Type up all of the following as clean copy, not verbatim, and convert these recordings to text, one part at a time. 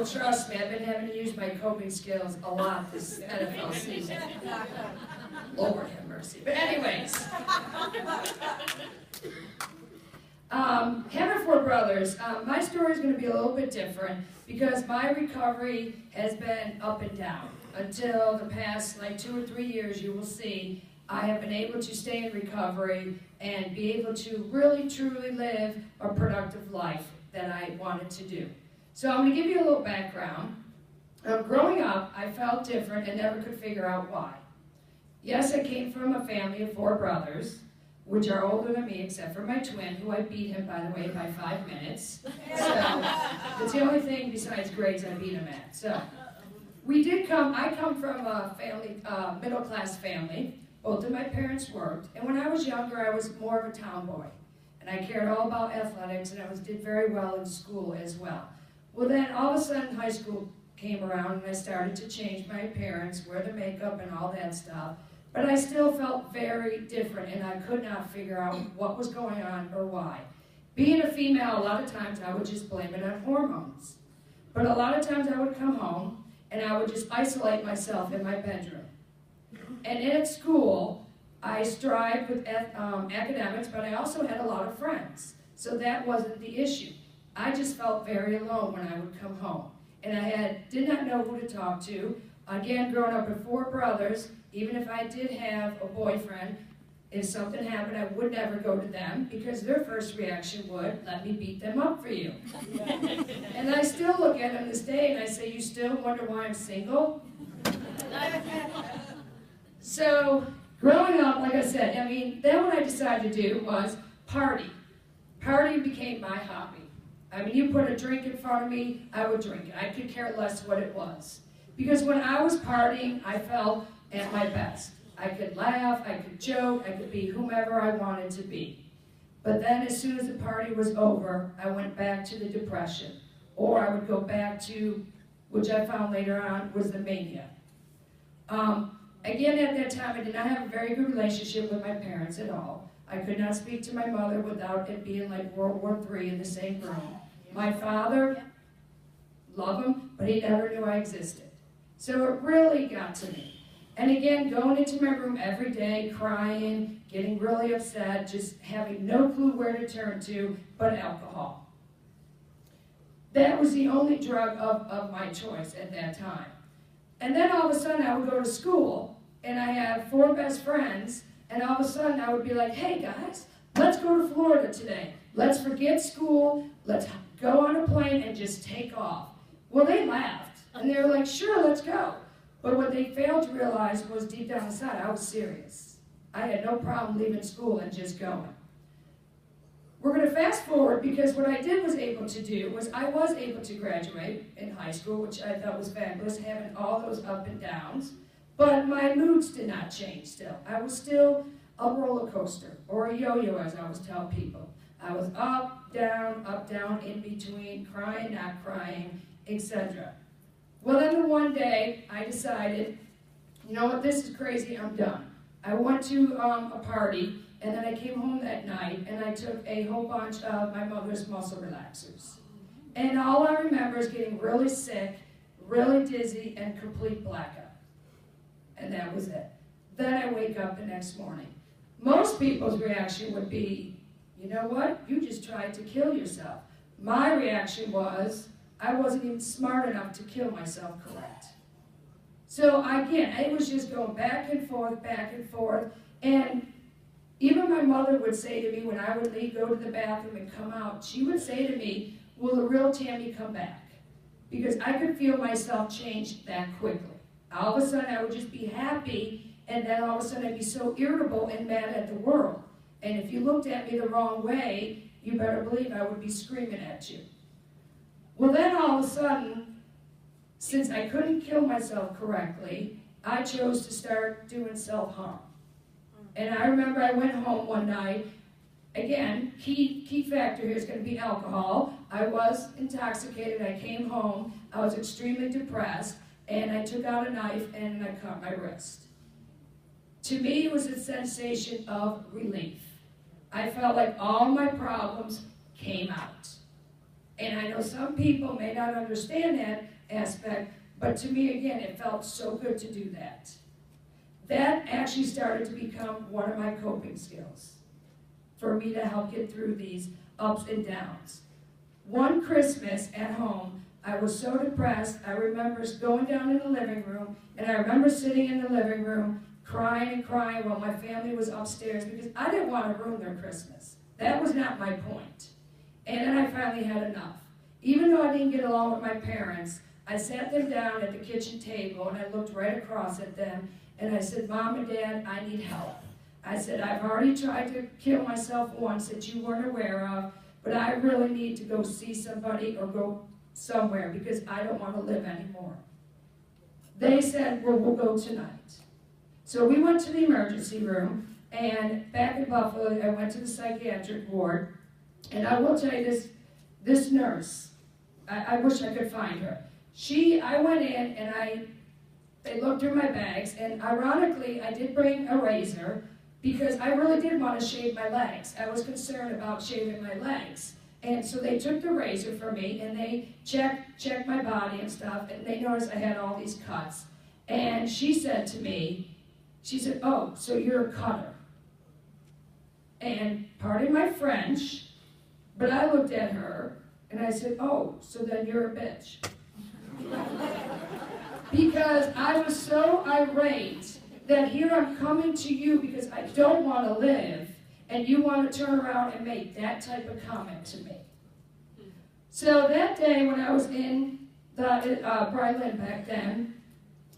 Well, trust me, I've been having to use my coping skills a lot this NFL season. Lord have mercy. But anyways, having four brothers, my story is going to be a little bit different because my recovery has been up and down. Until the past like 2 or 3 years, you will see I have been able to stay in recovery and be able to really truly live a productive life that I wanted to do. So I'm going to give you a little background. Growing up, I felt different and never could figure out why. Yes, I came from a family of 4 brothers, which are older than me, except for my twin, who I beat him, by the way, by 5 minutes. So that's the only thing besides grades I beat him at. So I come from a family, middle-class family. Both of my parents worked, and when I was younger, I was more of a tomboy. And I cared all about athletics, and I did very well in school as well. Well, then all of a sudden, high school came around, and I started to change my appearance, wear the makeup and all that stuff. But I still felt very different, and I could not figure out what was going on or why. Being a female, a lot of times I would just blame it on hormones. But a lot of times I would come home, and I would just isolate myself in my bedroom. And at school, I strived with academics, but I also had a lot of friends. So that wasn't the issue. I just felt very alone when I would come home. And I did not know who to talk to. Again, growing up with 4 brothers, even if I did have a boyfriend, if something happened, I would never go to them because their first reaction would, let me beat them up for you. And I still look at them this day and I say, you still wonder why I'm single? So, growing up, like I said, then what I decided to do was party. Party became my hobby. You put a drink in front of me, I would drink it. I could care less what it was. Because when I was partying, I felt at my best. I could laugh, I could joke, I could be whomever I wanted to be. But then as soon as the party was over, I went back to the depression. Or I would go back to, which I found later on, was the mania. Again, at that time, I did not have a very good relationship with my parents at all. I could not speak to my mother without it being like World War III in the same room. My father, love him, but he never knew I existed. So it really got to me. And again, going into my room every day, crying, getting really upset, just having no clue where to turn to but alcohol. That was the only drug of my choice at that time. And then all of a sudden I would go to school, and I had 4 best friends, and all of a sudden I would be like, hey guys, let's go to Florida today. Let's forget school, let's go on a plane and just take off. Well, they laughed, and they were like, sure, let's go. But what they failed to realize was deep down inside, I was serious. I had no problem leaving school and just going. We're going to fast forward because what I was able to graduate in high school, which I thought was fabulous, having all those up and downs. But my moods did not change still. I was still a roller coaster, or a yo-yo as I always tell people. I was up, down, in between, crying, not crying, etc. Well, then one day, I decided, you know what, this is crazy, I'm done. I went to a party, and then I came home that night, and I took a whole bunch of my mother's muscle relaxers. And all I remember is getting really sick, really dizzy, and complete blackout. And that was it. Then I wake up the next morning. Most people's reaction would be, you know what, you just tried to kill yourself. My reaction was, I wasn't even smart enough to kill myself correct. So again, it was just going back and forth, and even my mother would say to me when I would leave, go to the bathroom and come out, she would say to me, will the real Tammy come back? Because I could feel myself change that quickly. All of a sudden I would just be happy, and then all of a sudden I'd be so irritable and mad at the world. And if you looked at me the wrong way, you better believe I would be screaming at you. Well, then all of a sudden, since I couldn't kill myself correctly, I chose to start doing self-harm. And I remember I went home one night. Again, key factor here is going to be alcohol. I was intoxicated. I came home. I was extremely depressed, and I took out a knife and I cut my wrist. To me, it was a sensation of relief. I felt like all my problems came out. And I know some people may not understand that aspect, but to me, again, it felt so good to do that. That actually started to become one of my coping skills for me to help get through these ups and downs. One Christmas at home, I was so depressed, I remember going down in the living room, and I remember sitting in the living room crying and crying while my family was upstairs because I didn't want to ruin their Christmas. That was not my point. And then I finally had enough. Even though I didn't get along with my parents, I sat them down at the kitchen table and I looked right across at them and I said, Mom and Dad, I need help. I said, I've already tried to kill myself once that you weren't aware of, but I really need to go see somebody or go somewhere because I don't want to live anymore. They said, well, we'll go tonight. So we went to the emergency room, and back in Buffalo, I went to the psychiatric ward, and I will tell you this nurse, I wish I could find her. I went in, and they looked through my bags, and ironically, I did bring a razor, because I really did want to shave my legs. I was concerned about shaving my legs. And so they took the razor from me, and they checked my body and stuff, and they noticed I had all these cuts. And she said to me, she said, oh, so you're a cutter. And pardon my French, but I looked at her, and I said, oh, so then you're a bitch. Because I was so irate that here I'm coming to you because I don't want to live, and you want to turn around and make that type of comment to me. So that day when I was in the Berlin back then,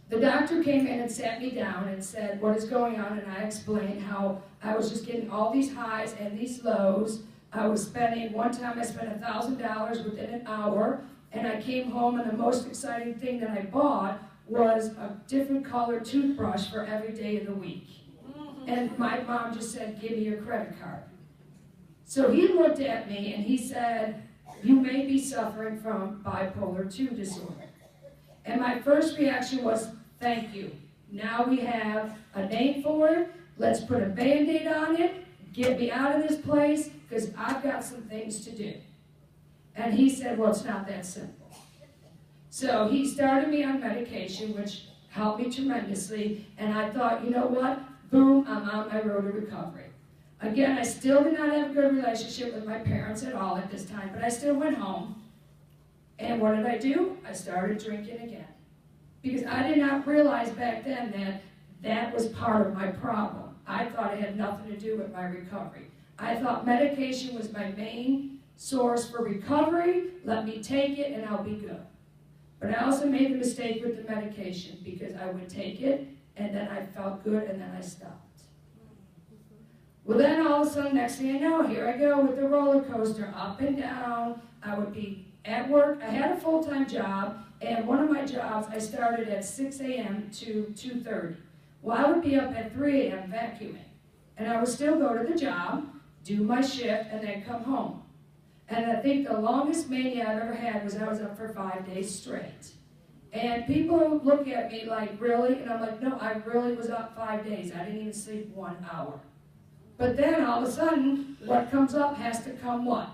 the doctor came in and sat me down and said, what is going on? And I explained how I was just getting all these highs and these lows. I was spending, one time I spent $1,000 within an hour, and I came home and the most exciting thing that I bought was a different colored toothbrush for every day of the week. And my mom just said, give me your credit card. So he looked at me and he said, you may be suffering from bipolar II disorder. And my first reaction was, thank you. Now we have a name for it. Let's put a Band-Aid on it. Get me out of this place because I've got some things to do. And he said, well, it's not that simple. So he started me on medication, which helped me tremendously, and I thought, you know what? Boom, I'm on my road to recovery. Again, I still did not have a good relationship with my parents at all at this time, but I still went home, and what did I do? I started drinking again. Because I did not realize back then that that was part of my problem. I thought it had nothing to do with my recovery. I thought medication was my main source for recovery. Let me take it, and I'll be good. But I also made the mistake with the medication because I would take it, and then I felt good, and then I stopped. Well, then all of a sudden, next thing I know, here I go with the roller coaster, up and down. I would be at work. I had a full-time job, and one of my jobs, I started at 6 a.m. to 2:30. Well, I would be up at 3 a.m. vacuuming, and I would still go to the job, do my shift, and then come home. And I think the longest mania I've ever had was I was up for 5 days straight. And people look at me like, really? And I'm like, no, I really was up 5 days. I didn't even sleep 1 hour. But then all of a sudden, what comes up has to come what?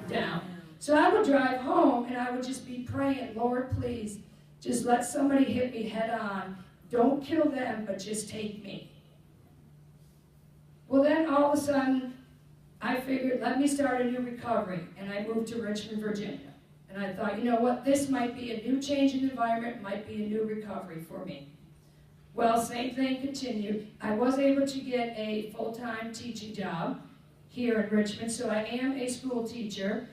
Down. So I would drive home and I would just be praying, Lord, please, just let somebody hit me head on. Don't kill them, but just take me. Well, then all of a sudden, I figured, let me start a new recovery, and I moved to Richmond, Virginia. And I thought, you know what, this might be a new change in environment, might be a new recovery for me. Well, same thing continued. I was able to get a full-time teaching job here in Richmond, so I am a school teacher,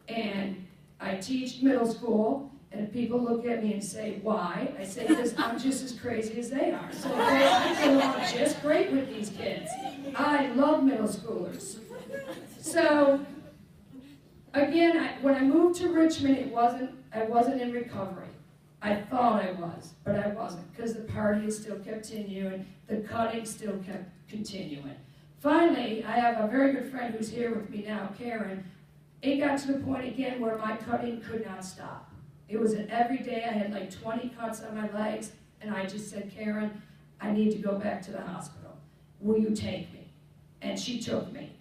and I teach middle school, and people look at me and say, why? I say, because I'm just as crazy as they are. So I get along just great with these kids. I love middle schoolers. So, again, when I moved to Richmond, I wasn't in recovery. I thought I was, but I wasn't, because the partying still continuing, the cutting still kept continuing. Finally, I have a very good friend who's here with me now, Karen. It got to the point again where my cutting could not stop. It was an every day. I had like 20 cuts on my legs, and I just said, Karen, I need to go back to the hospital. Will you take me? And she took me.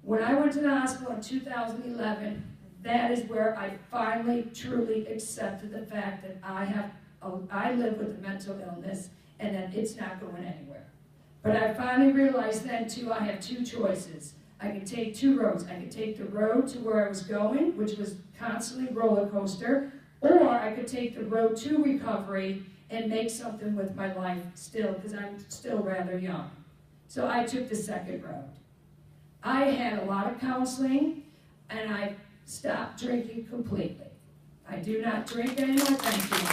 When I went to the hospital in 2011, that is where I finally, truly accepted the fact that I live with a mental illness and that it's not going anywhere. But I finally realized then, too, I have two choices. I could take two roads. I could take the road to where I was going, which was constantly roller coaster, or I could take the road to recovery and make something with my life still, because I'm still rather young. So I took the second road. I had a lot of counseling, and I stopped drinking completely. I do not drink anymore, thank you.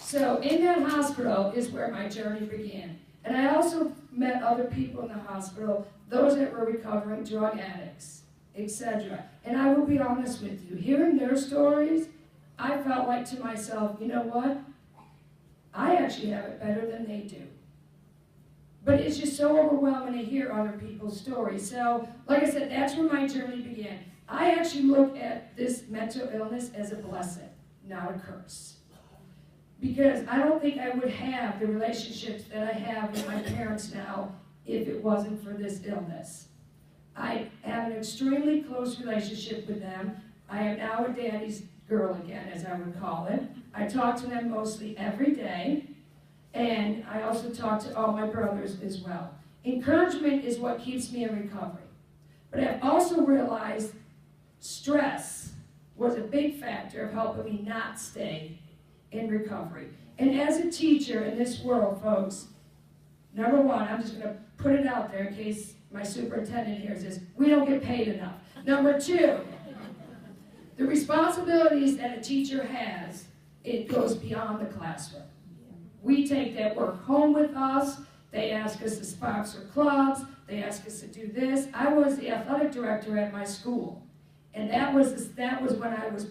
So in that hospital is where my journey began. And I also met other people in the hospital, those that were recovering drug addicts, etc. And I will be honest with you, hearing their stories, I felt like to myself, you know what? I actually have it better than they do. But it's just so overwhelming to hear other people's stories. So, like I said, that's where my journey began. I actually look at this mental illness as a blessing, not a curse. Because I don't think I would have the relationships that I have with my parents now if it wasn't for this illness. I have an extremely close relationship with them. I am now a daddy's girl again, as I would call it. I talk to them mostly every day, and I also talk to all my brothers as well. Encouragement is what keeps me in recovery. But I've also realized stress was a big factor of helping me not stay in recovery. And as a teacher in this world, folks, number one, I'm just going to put it out there in case my superintendent hears this, we don't get paid enough. Number two, the responsibilities that a teacher has, it goes beyond the classroom. We take that work home with us. They ask us to sponsor clubs. They ask us to do this. I was the athletic director at my school. And that was when I was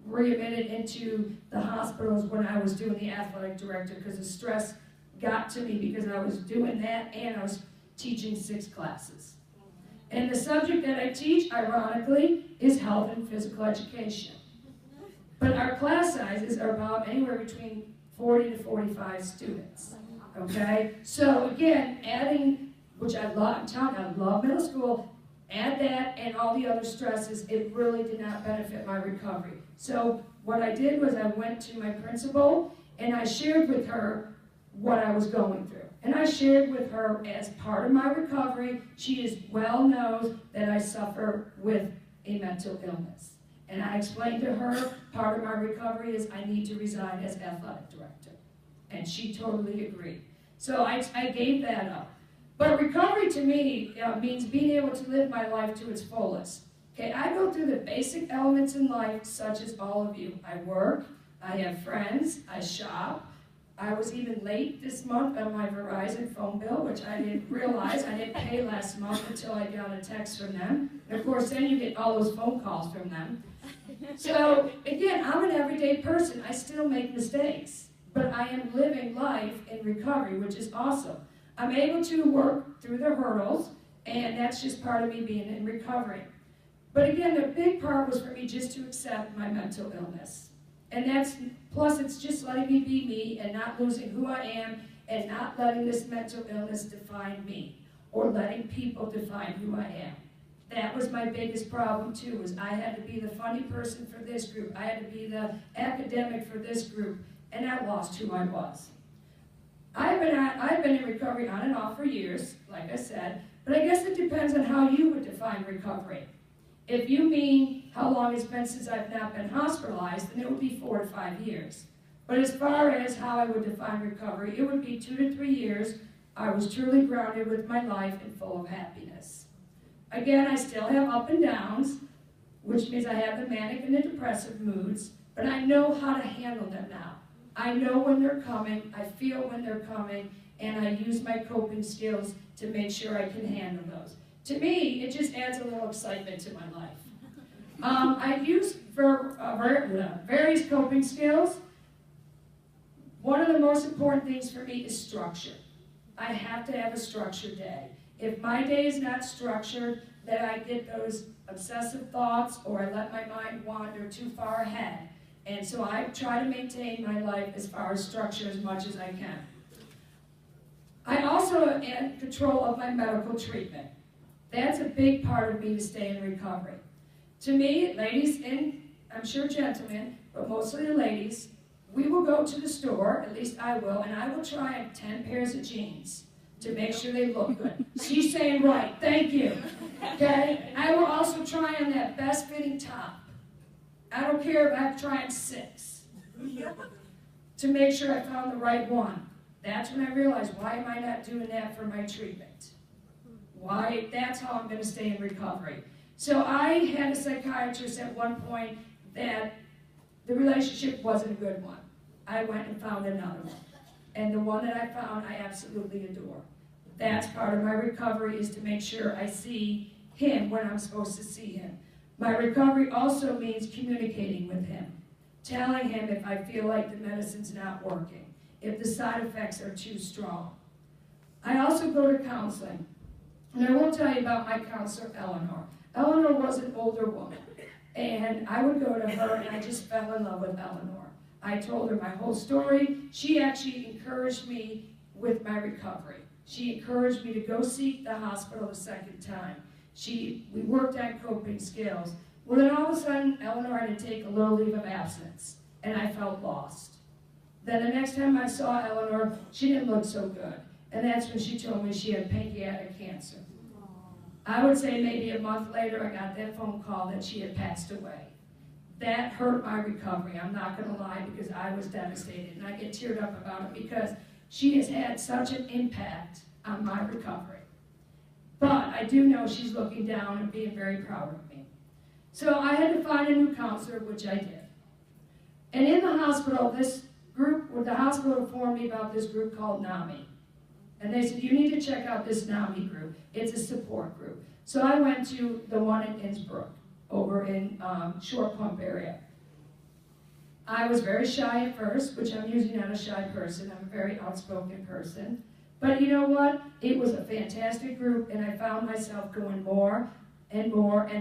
readmitted into the hospitals when I was doing the athletic director, because the stress got to me because I was doing that and I was teaching 6 classes. And the subject that I teach, ironically, is health and physical education. But our class sizes are about anywhere between 40 to 45 students, okay? So again, adding, which I love, I'm telling you, I love middle school, add that and all the other stresses, it really did not benefit my recovery. So what I did was I went to my principal and I shared with her what I was going through. And I shared with her as part of my recovery, she is well knows that I suffer with a mental illness. And I explained to her, part of my recovery is I need to resign as athletic director. And she totally agreed. So I gave that up. But recovery to me means being able to live my life to its fullest. Okay, I go through the basic elements in life, such as all of you. I work, I have friends, I shop. I was even late this month on my Verizon phone bill, which I didn't realize. I didn't pay last month until I got a text from them. And of course, then you get all those phone calls from them. So, again, I'm an everyday person. I still make mistakes. But I am living life in recovery, which is awesome. I'm able to work through the hurdles, and that's just part of me being in recovery. But again, the big part was for me just to accept my mental illness. And that's, plus it's just letting me be me and not losing who I am and not letting this mental illness define me or letting people define who I am. That was my biggest problem too, was I had to be the funny person for this group. I had to be the academic for this group, and I lost who I was. I've been in recovery on and off for years, like I said, but I guess it depends on how you would define recovery. If you mean how long it's been since I've not been hospitalized, then it would be 4 to 5 years. But as far as how I would define recovery, it would be 2 to 3 years. I was truly grounded with my life and full of happiness. Again, I still have up and downs, which means I have the manic and the depressive moods, but I know how to handle them now. I know when they're coming, I feel when they're coming, and I use my coping skills to make sure I can handle those. To me, it just adds a little excitement to my life. I use various coping skills. One of the most important things for me is structure. I have to have a structured day. If my day is not structured, then I get those obsessive thoughts or I let my mind wander too far ahead. And so I try to maintain my life as far as structure as much as I can. I also am in control of my medical treatment. That's a big part of me to stay in recovery. To me, ladies, and I'm sure gentlemen, but mostly the ladies, we will go to the store, at least I will, and I will try on 10 pairs of jeans to make sure they look good. She's saying right, thank you. Okay? I will also try on that best fitting top. I don't care if I have to try on 6 to make sure I found the right one. That's when I realized, why am I not doing that for my treatment? Why? That's how I'm going to stay in recovery. So I had a psychiatrist at one point that the relationship wasn't a good one. I went and found another one. And the one that I found, I absolutely adore. That's part of my recovery, is to make sure I see him when I'm supposed to see him. My recovery also means communicating with him, telling him if I feel like the medicine's not working, if the side effects are too strong. I also go to counseling. And I won't tell you about my counselor, Eleanor. Eleanor was an older woman. And I would go to her, and I just fell in love with Eleanor. I told her my whole story. She actually encouraged me with my recovery. She encouraged me to go seek the hospital a second time. We worked on coping skills. Well, then all of a sudden, Eleanor had to take a little leave of absence, and I felt lost. Then the next time I saw Eleanor, she didn't look so good. And that's when she told me she had pancreatic cancer. I would say maybe a month later, I got that phone call that she had passed away. That hurt my recovery, I'm not going to lie, because I was devastated. And I get teared up about it because she has had such an impact on my recovery. But I do know she's looking down and being very proud of me. So I had to find a new counselor, which I did. And in the hospital, the hospital informed me about this group called NAMI. And they said, you need to check out this NAMI group. It's a support group. So I went to the one in Innsbruck, over in Short Pump area. I was very shy at first, which I'm usually not a shy person. I'm a very outspoken person. But you know what? It was a fantastic group, and I found myself going more, and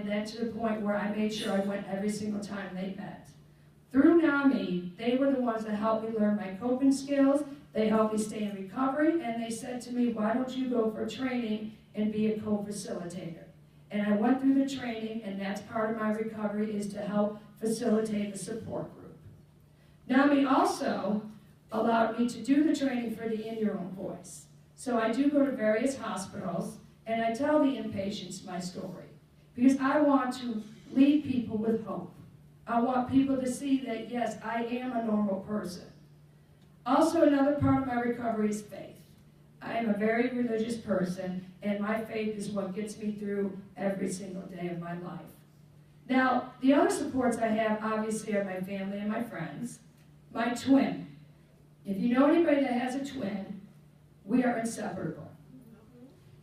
then to the point where I made sure I went every single time they met. Through NAMI, they were the ones that helped me learn my coping skills. They helped me stay in recovery, and they said to me, why don't you go for training and be a co-facilitator? And I went through the training, and that's part of my recovery, is to help facilitate the support group. NAMI also allowed me to do the training for the In Your Own Voice. So I do go to various hospitals, and I tell the inpatients my story, because I want to leave people with hope. I want people to see that, yes, I am a normal person. Also, another part of my recovery is faith. I am a very religious person, and my faith is what gets me through every single day of my life. Now, the other supports I have, obviously, are my family and my friends. My twin. If you know anybody that has a twin, we are inseparable.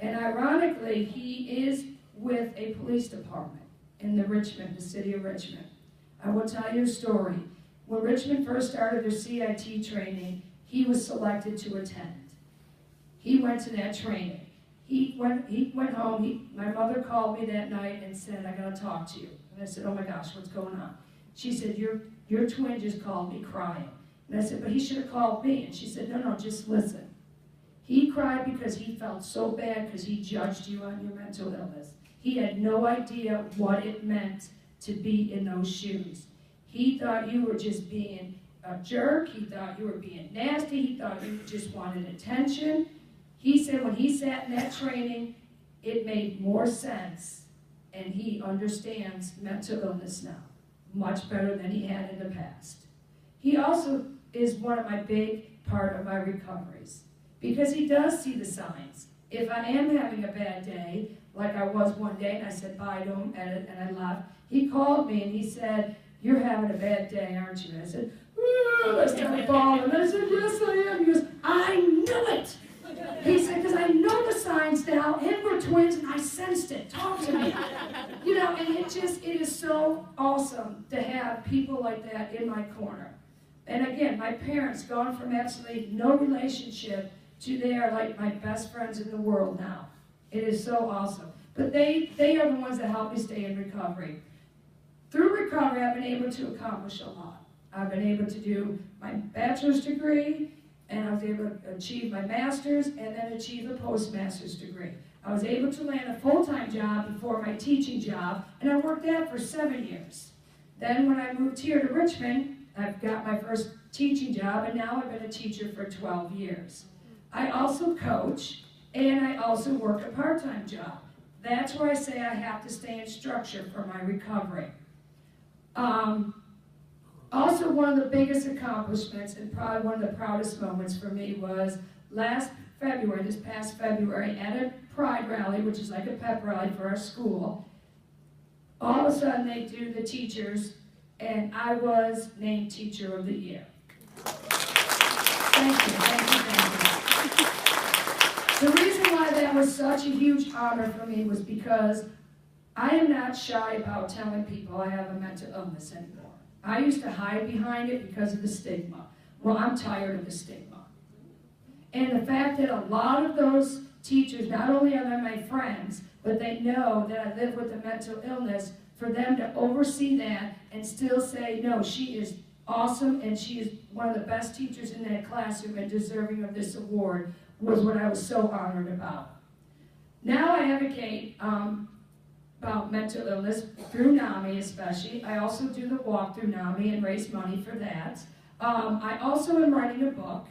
And ironically, he is with a police department in the city of Richmond. I will tell you a story. When Richmond first started their CIT training, he was selected to attend. He went to that training. He went home. My mother called me that night and said, I got to talk to you. And I said, oh my gosh, what's going on? She said, your twin just called me crying. And I said, but he should have called me. And she said, no, just listen. He cried because he felt so bad because he judged you on your mental illness. He had no idea what it meant to be in those shoes. He thought you were just being a jerk. He thought you were being nasty. He thought you just wanted attention. He said when he sat in that training, it made more sense, and he understands mental illness now much better than he had in the past. He also is one of my big part of my recoveries, because he does see the signs. If I am having a bad day, like I was one day, and I said bye to him, and I left, he called me and he said, you're having a bad day, aren't you? And I said, I started bawling. And I said, yes, I am. He goes, I knew it. He said, because I know the signs now, and we're twins, and I sensed it. Talk to me. You know, and it is so awesome to have people like that in my corner. And again, my parents, gone from absolutely no relationship to they are like my best friends in the world now. It is so awesome. But they are the ones that help me stay in recovery. Through recovery, I've been able to accomplish a lot. I've been able to do my bachelor's degree, and I was able to achieve my master's, and then achieve a postmaster's degree. I was able to land a full-time job before my teaching job, and I worked that for 7 years. Then when I moved here to Richmond, I've got my first teaching job, and now I've been a teacher for 12 years. I also coach, and I also work a part-time job. That's where I say I have to stay in structure for my recovery. Also, one of the biggest accomplishments and probably one of the proudest moments for me was this past February, at a pride rally, which is like a pep rally for our school. All of a sudden, they do the teachers, and I was named Teacher of the Year. Thank you, thank you, thank you. The reason why that was such a huge honor for me was because I am not shy about telling people I have a mental illness anymore. I used to hide behind it because of the stigma. Well, I'm tired of the stigma. And the fact that a lot of those teachers, not only are they my friends, but they know that I live with a mental illness, for them to oversee that and still say, no, she is awesome and she is one of the best teachers in that classroom and deserving of this award, was what I was so honored about. Now I advocate about mental illness through NAMI especially. I also do the walk through NAMI and raise money for that. I also am writing a book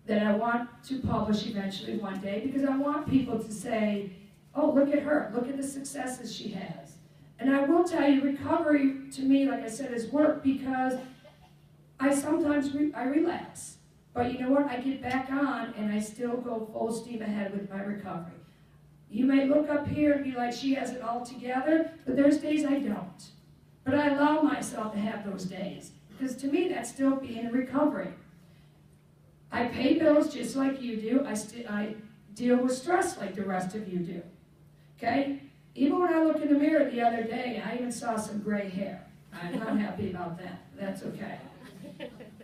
that I want to publish eventually one day, because I want people to say, oh, look at her, look at the successes she has. And I will tell you, recovery to me, like I said, is work, because I sometimes I relapse. But you know what? I get back on and I still go full steam ahead with my recovery. You may look up here and be like, she has it all together, but there's days I don't. But I allow myself to have those days, because to me, that's still being in recovery. I pay bills just like you do. I deal with stress like the rest of you do. Okay? Even when I looked in the mirror the other day, I even saw some gray hair. I'm not happy about that. That's okay.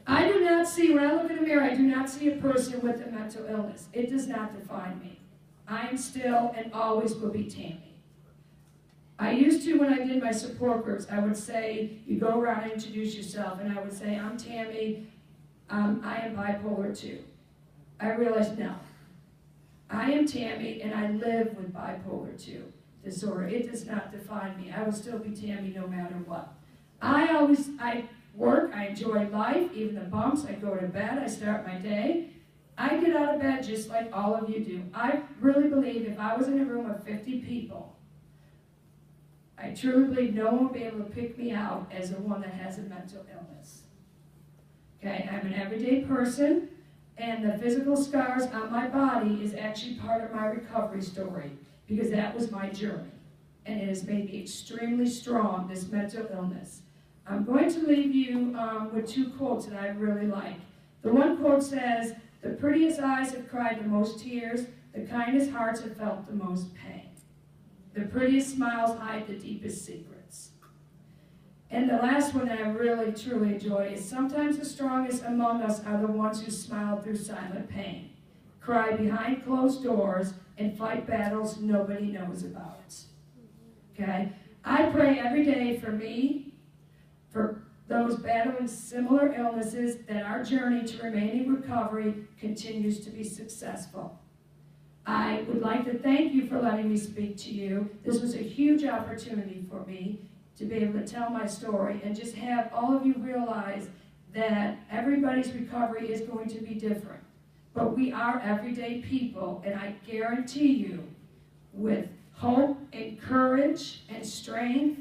I do not see, when I look in the mirror, I do not see a person with a mental illness. It does not define me. I am still and always will be Tammy. I used to, when I did my support groups, I would say, you go around and introduce yourself, and I would say, I'm Tammy, I am bipolar 2. I realized, no. I am Tammy, and I live with bipolar 2 disorder. It does not define me. I will still be Tammy no matter what. I work, I enjoy life, even the bumps. I go to bed, I start my day. I get out of bed just like all of you do. I really believe if I was in a room of 50 people, I truly believe no one would be able to pick me out as the one that has a mental illness. Okay, I'm an everyday person, and the physical scars on my body is actually part of my recovery story, because that was my journey, and it has made me extremely strong, this mental illness. I'm going to leave you with 2 quotes that I really like. The one quote says, the prettiest eyes have cried the most tears, the kindest hearts have felt the most pain. The prettiest smiles hide the deepest secrets. And the last one that I really, truly enjoy is, sometimes the strongest among us are the ones who smile through silent pain, cry behind closed doors, and fight battles nobody knows about. Okay? I pray every day for me, for those battling similar illnesses, that our journey to remaining recovery continues to be successful. I would like to thank you for letting me speak to you. This was a huge opportunity for me to be able to tell my story and just have all of you realize that everybody's recovery is going to be different. But we are everyday people, and I guarantee you, with hope and courage and strength,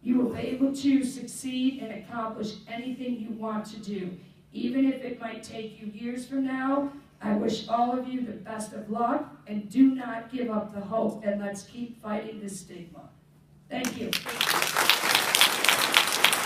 you will be able to succeed and accomplish anything you want to do. Even if it might take you years from now, I wish all of you the best of luck, and do not give up the hope, and let's keep fighting this stigma. Thank you.